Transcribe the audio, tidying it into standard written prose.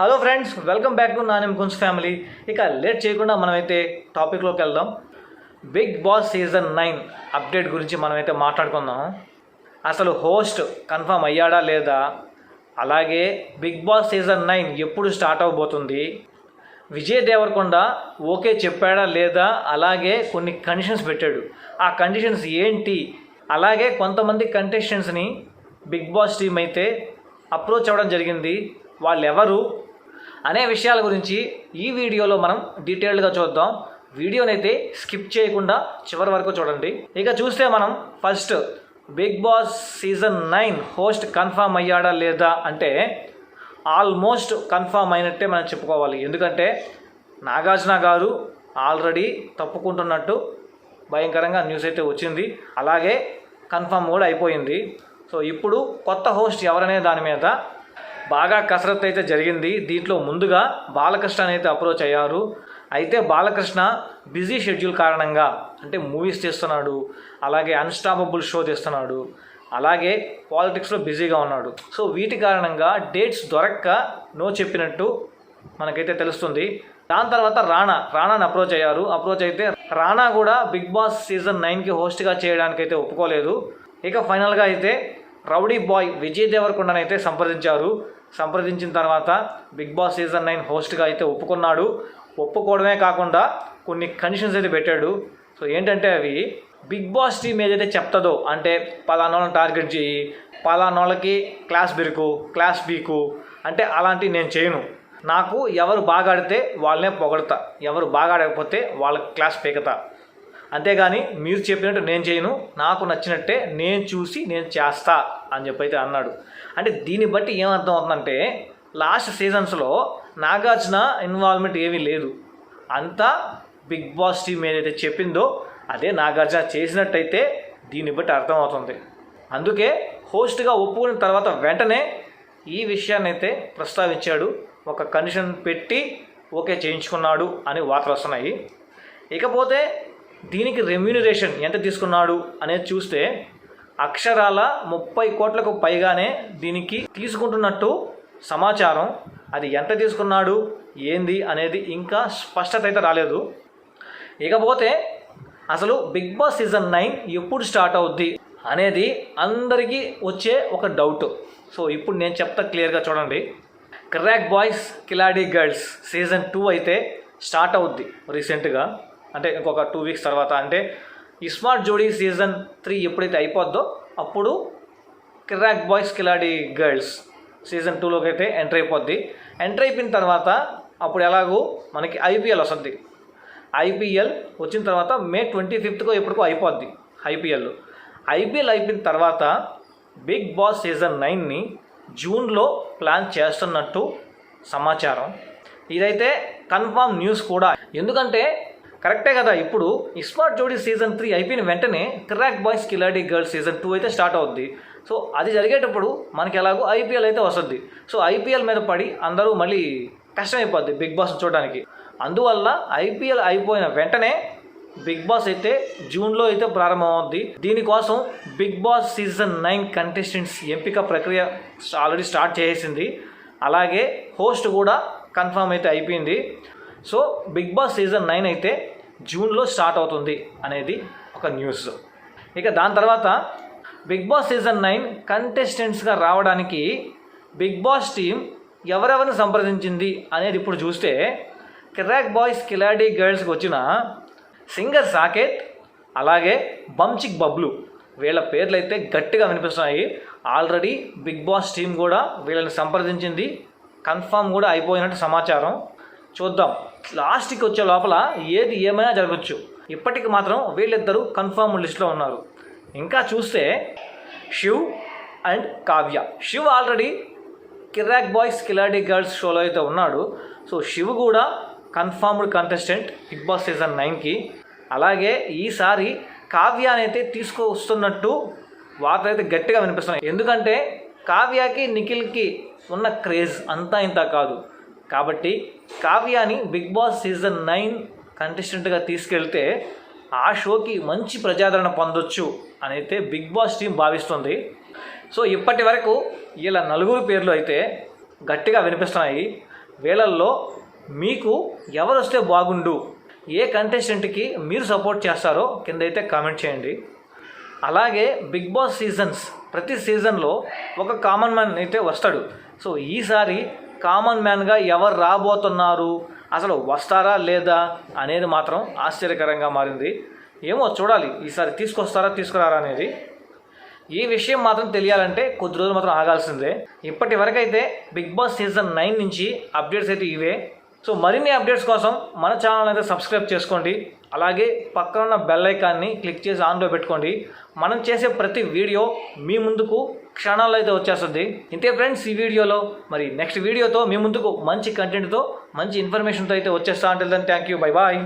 Hello friends, welcome back to నానేమ్ గున్స్ family. ఇక లేట్ చేయకుండా మనమైతే టాపిక్లోకి వెళ్దాం. బిగ్ బాస్ సీజన్ 9 అప్డేట్ గురించి మనమైతే మాట్లాడుకుందాం. అసలు హోస్ట్ కన్ఫర్మ్ అయ్యాడా లేదా, అలాగే బిగ్ బాస్ సీజన్ 9 ఎప్పుడు స్టార్ట్ అవబోతుంది, విజయ్ దేవరకొండ ఓకే చెప్పాడా లేదా, అలాగే కొన్ని కండిషన్స్ పెట్టాడు. ఆ కండిషన్స్ ఏంటి, అలాగే కొంతమంది కంటెస్టెంట్స్ని బిగ్ బాస్ టీం అయితే అప్రోచ్ అవ్వడం జరిగింది. వాళ్ళు ఎవరు అనే విషయాల గురించి ఈ వీడియోలో మనం డీటెయిల్డ్గా చూద్దాం. వీడియోనైతే స్కిప్ చేయకుండా చివరి వరకు చూడండి. ఇక చూస్తే మనం first Bigg Boss season 9 host confirm అయ్యాడా లేదా అంటే ఆల్మోస్ట్ కన్ఫర్మ్ అయినట్టే మనం చెప్పుకోవాలి. ఎందుకంటే నాగార్జున గారు ఆల్రెడీ తప్పుకుంటున్నట్టు భయంకరంగా న్యూస్ అయితే వచ్చింది, అలాగే కన్ఫర్మ్ కూడా అయిపోయింది. సో ఇప్పుడు కొత్త హోస్ట్ ఎవరనే దాని మీద బాగా కసరత్తు అయితే జరిగింది. దీంట్లో ముందుగా బాలకృష్ణ అయితే అప్రోచ్ అయ్యారు. అయితే బాలకృష్ణ బిజీ షెడ్యూల్ కారణంగా, అంటే మూవీస్ చేస్తున్నాడు, అలాగే అన్స్టాపబుల్ షో చేస్తున్నాడు, అలాగే పాలిటిక్స్లో బిజీగా ఉన్నాడు. సో వీటి కారణంగా డేట్స్ దొరక్క నో చెప్పినట్టు మనకైతే తెలుస్తుంది. దాని తర్వాత రానాని అప్రోచ్ అయ్యారు. అప్రోచ్ అయితే రానా కూడా బిగ్ బాస్ సీజన్ 9కి హోస్ట్గా చేయడానికైతే ఒప్పుకోలేదు. ఇక ఫైనల్గా అయితే రౌడీ బాయ్ విజయ్ దేవరకొండని అయితే సంప్రదించిన తర్వాత బిగ్ బాస్ సీజన్ 9 హోస్ట్గా అయితే ఒప్పుకున్నాడు. ఒప్పుకోవడమే కాకుండా కొన్ని కండిషన్స్ అయితే పెట్టాడు. సో ఏంటంటే అవి బిగ్ బాస్ టీం ఏదైతే చెప్తుందో, అంటే పలానోళ్ళని టార్గెట్ చేయి, పలానోళ్ళకి క్లాస్ బీకు, క్లాస్ బీకు అంటే అలాంటివి నేను చేయను. నాకు ఎవరు బాగా ఆడితే వాళ్ళనే పొగడతా, ఎవరు బాగా ఆడకపోతే వాళ్ళకి క్లాస్ పీకతా, అంతేగాని మీరు చెప్పినట్టు నేను చేయను, నాకు నచ్చినట్టే నేను చూసి నేను చేస్తా అని చెప్పైతే అన్నాడు. అంటే దీన్ని బట్టి ఏమర్థం అవుతుందంటే లాస్ట్ సీజన్స్లో నాగార్జున ఇన్వాల్వ్మెంట్ ఏమీ లేదు, అంతా బిగ్ బాస్ టీం ఏదైతే చెప్పిందో అదే నాగార్జున చేసినట్టయితే దీన్ని బట్టి అర్థమవుతుంది. అందుకే హోస్ట్గా ఒప్పుకున్న తర్వాత వెంటనే ఈ విషయాన్ని అయితే ప్రస్తావించాడు. ఒక కండిషన్ పెట్టి ఓకే చేయించుకున్నాడు అని వార్తలు వస్తున్నాయి. ఇకపోతే దీనికి రెమ్యూనరేషన్ ఎంత తీసుకున్నాడు అనేది చూస్తే అక్షరాల 30 కోట్లకు పైగానే దీనికి తీసుకుంటున్నట్టు సమాచారం. అది ఎంత తీసుకున్నాడు ఏంది అనేది ఇంకా స్పష్టత అయితే రాలేదు. ఇకపోతే అసలు బిగ్ బాస్ సీజన్ 9 ఎప్పుడు స్టార్ట్ అవుద్ది అనేది అందరికీ వచ్చే ఒక డౌట్. సో ఇప్పుడు నేను చెప్తా క్లియర్గా చూడండి. Crack boys khiladi girls season 2 అయితే స్టార్ట్ అవుద్ది రీసెంట్గా, అంటే ఇంకొక 2 వీక్స్ తర్వాత. అంటే ఇస్మార్ట్ జోడీ సీజన్ 3 ఎప్పుడైతే అయిపోద్దో అప్పుడు crack boys khiladi girls season 2లోకి అయితే ఎంటర్ అయిపోద్ది. ఎంటర్ అయిపోయిన తర్వాత అప్పుడు ఎలాగో మనకి ఐపీఎల్ వస్తుంది. ఐపీఎల్ వచ్చిన తర్వాత మే 25థ్కో ఎప్పటికో అయిపోద్ది ఐపీఎల్ అయిపోయిన తర్వాత బిగ్ బాస్ సీజన్ 9ని జూన్లో ప్లాన్ చేస్తున్నట్టు సమాచారం. ఇదైతే కన్ఫామ్ న్యూస్ కూడా. ఎందుకంటే కరెక్టే కదా, ఇప్పుడు ఇస్మార్ట్ జోడీ సీజన్ 3 అయిపోయిన వెంటనే crack boys khiladi girls season 2 అయితే స్టార్ట్ అవుద్ది. సో అది జరిగేటప్పుడు మనకి ఎలాగో ఐపీఎల్ అయితే వస్తుంది. సో ఐపీఎల్ మీద పడి అందరూ మళ్ళీ కష్టమైపోద్ది బిగ్ బాస్ చూడడానికి. అందువల్ల ఐపీఎల్ అయిపోయిన వెంటనే బిగ్ బాస్ అయితే జూన్లో అయితే ప్రారంభమవుద్ది. దీనికోసం బిగ్ బాస్ సీజన్ 9 కంటెస్టెంట్స్ ఎంపిక ప్రక్రియ ఆల్రెడీ స్టార్ట్ చేసేసింది. అలాగే హోస్ట్ కూడా కన్ఫర్మ్ అయితే అయిపోయింది. సో బిగ్ బాస్ సీజన్ 9 అయితే జూన్లో స్టార్ట్ అవుతుంది అనేది ఒక న్యూస్. ఇక దాని తర్వాత బిగ్ బాస్ సీజన్ 9 కంటెస్టెంట్స్గా రావడానికి బిగ్ బాస్ టీం ఎవరెవరిని సంప్రదించింది అనేది ఇప్పుడు చూస్తే క్రాక్ బాయ్స్ కిలాడీ గర్ల్స్కి వచ్చిన సింగర్ సాకేత్, అలాగే బంచిక్ బబ్లు, వీళ్ళ పేర్లు అయితే గట్టిగా వినిపిస్తున్నాయి. ఆల్రెడీ బిగ్ బాస్ టీం కూడా వీళ్ళని సంప్రదించింది, కన్ఫామ్ కూడా అయిపోయినట్టు సమాచారం. చూద్దాం, లాస్ట్కి వచ్చే లోపల ఏది ఏమైనా జరగచ్చు. ఇప్పటికి మాత్రం వీళ్ళిద్దరూ కన్ఫర్మ్ లిస్ట్లో ఉన్నారు. ఇంకా చూస్తే Shiv and Kavya. Shiv already crack boys khiladi girls షోలో అయితే ఉన్నాడు. సో శివ్ కూడా confirmed contestant Bigg Boss season 9కి. అలాగే ఈసారి కావ్యాని అయితే తీసుకొస్తున్నట్టు వార్తలు అయితే గట్టిగా వినిపిస్తున్నాయి. ఎందుకంటే కావ్యకి నిఖిల్కి ఉన్న క్రేజ్ అంతా ఇంత కాదు. కాబట్టి కావ్యాని బిగ్ బాస్ సీజన్ 9 కంటెస్టెంట్గా తీసుకెళ్తే ఆ షోకి మంచి ప్రజాదరణ పొందొచ్చు అని అయితే బిగ్ బాస్ టీం భావిస్తుంది. సో ఇప్పటి వరకు వీళ్ళ 4 పేర్లు అయితే గట్టిగా వినిపిస్తున్నాయి. వీళ్ళల్లో మీకు ఎవరు వస్తే బాగుండు, ఏ కంటెస్టెంట్కి మీరు సపోర్ట్ చేస్తారో కింద అయితే కామెంట్ చేయండి. అలాగే బిగ్ బాస్ సీజన్స్ ప్రతి సీజన్లో ఒక కామన్ మ్యాన్ అయితే వస్తాడు. సో ఈసారి కామన్ మ్యాన్గా ఎవరు రాబోతున్నారు, అసలు వస్తారా లేదా అనేది మాత్రం ఆశ్చర్యకరంగా మారింది. ఏమో చూడాలి ఈసారి తీసుకొస్తారా తీసుకురారా అనేది. ఈ విషయం మాత్రం తెలియాలంటే కొద్ది రోజులు మాత్రం ఆగాల్సిందే. ఇప్పటి వరకైతే బిగ్ బాస్ సీజన్ 9 నుంచి అప్డేట్స్ అయితే ఇవే. సో మరిన్ని అప్డేట్స్ కోసం మన ఛానల్ అయితే సబ్స్క్రైబ్ చేసుకోండి. అలాగే పక్కన ఉన్న బెల్ ఐకాన్ని క్లిక్ చేసి ఆన్లో పెట్టుకోండి. మనం చేసే ప్రతి వీడియో మీ ముందుకు క్షణాల్లో అయితే వచ్చేస్తుంది. ఇంతే ఫ్రెండ్స్ ఈ వీడియోలో. మరి నెక్స్ట్ వీడియోతో మీ ముందుకు మంచి కంటెంట్తో మంచి ఇన్ఫర్మేషన్తో అయితే వచ్చేస్తా. అంటే థ్యాంక్ యూ, బై బాయ్.